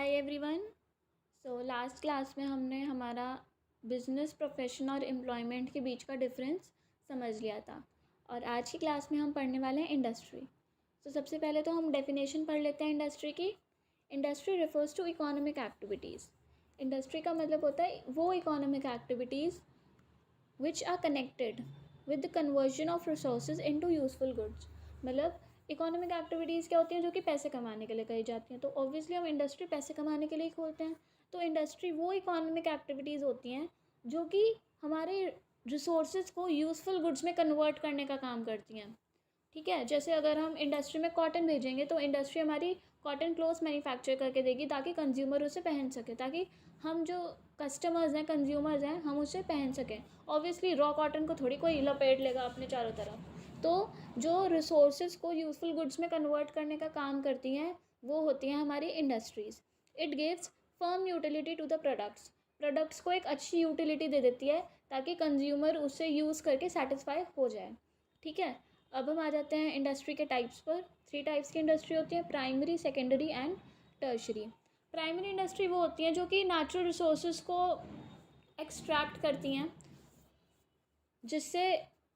Hi everyone. So last class में हमने हमारा बिजनेस प्रोफेशन और एम्प्लॉयमेंट के बीच का डिफरेंस समझ लिया था और आज की क्लास में हम पढ़ने वाले हैं इंडस्ट्री। तो सबसे पहले तो हम डेफिनेशन पढ़ लेते हैं इंडस्ट्री की। Industry refers to economic activities. Industry का मतलब होता है वो economic activities which are connected with the conversion of resources into useful goods. मतलब इकोनॉमिक एक्टिविटीज़ क्या होती हैं जो कि पैसे कमाने के लिए करी जाती हैं। तो ऑब्वियसली हम इंडस्ट्री पैसे कमाने के लिए ही खोलते हैं। तो इंडस्ट्री वो इकोनॉमिक एक्टिविटीज़ होती हैं जो कि हमारे रिसोर्सेज को यूज़फुल गुड्स में कन्वर्ट करने का काम करती हैं। ठीक है, जैसे अगर हम इंडस्ट्री में कॉटन भेजेंगे तो इंडस्ट्री हमारी कॉटन क्लोथ्स मैन्युफैक्चर करके देगी ताकि कंज्यूमर उसे पहन सके, ताकि हम जो कस्टमर्स हैं, कंज्यूमर्स हैं, हम उसे पहन सकें। ऑब्वियसली रॉ कॉटन को थोड़ी कोई लपेट लेगा अपने चारों तरफ। तो जो रिसोर्सेज को यूज़फुल गुड्स में कन्वर्ट करने का काम करती हैं वो होती हैं हमारी industries. It gives form utility to the products को एक अच्छी यूटिलिटी दे देती है ताकि कंज्यूमर उसे यूज़ करके सेटिस्फाई हो जाए। ठीक है, अब हम आ जाते हैं इंडस्ट्री के टाइप्स पर। 3 टाइप्स की इंडस्ट्री होती है, primary, secondary and tertiary. Primary industry वो होती हैं जो कि नेचुरल रिसोर्सेज को एक्सट्रैक्ट करती हैं, जिससे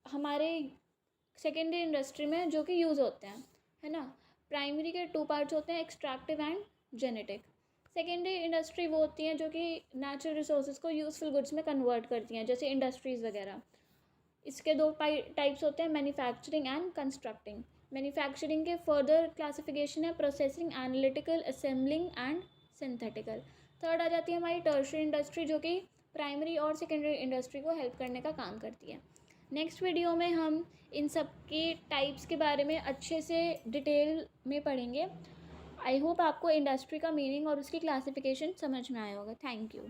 हमारे सेकेंडरी इंडस्ट्री में जो कि यूज़ होते हैं, है ना। प्राइमरी के 2 पार्ट्स होते हैं, extractive and genetic. Secondary industry वो होती हैं जो कि नेचुरल रिसोर्सेज को यूज़फुल गुड्स में कन्वर्ट करती हैं, जैसे इंडस्ट्रीज़ वगैरह। इसके 2 टाइप्स होते हैं, मैन्युफैक्चरिंग एंड कंस्ट्रक्टिंग। मैन्युफैक्चरिंग के फर्दर क्लासिफिकेशन है processing, analytical, assembling and synthetical. Third आ जाती है हमारी टर्शरी इंडस्ट्री जो कि प्राइमरी और सेकेंडरी इंडस्ट्री को हेल्प करने का काम करती है। नेक्स्ट वीडियो में हम इन सब के टाइप्स के बारे में अच्छे से डिटेल में पढ़ेंगे। आई होप आपको इंडस्ट्री का मीनिंग और उसकी क्लासिफिकेशन समझ में आया होगा। Thank you.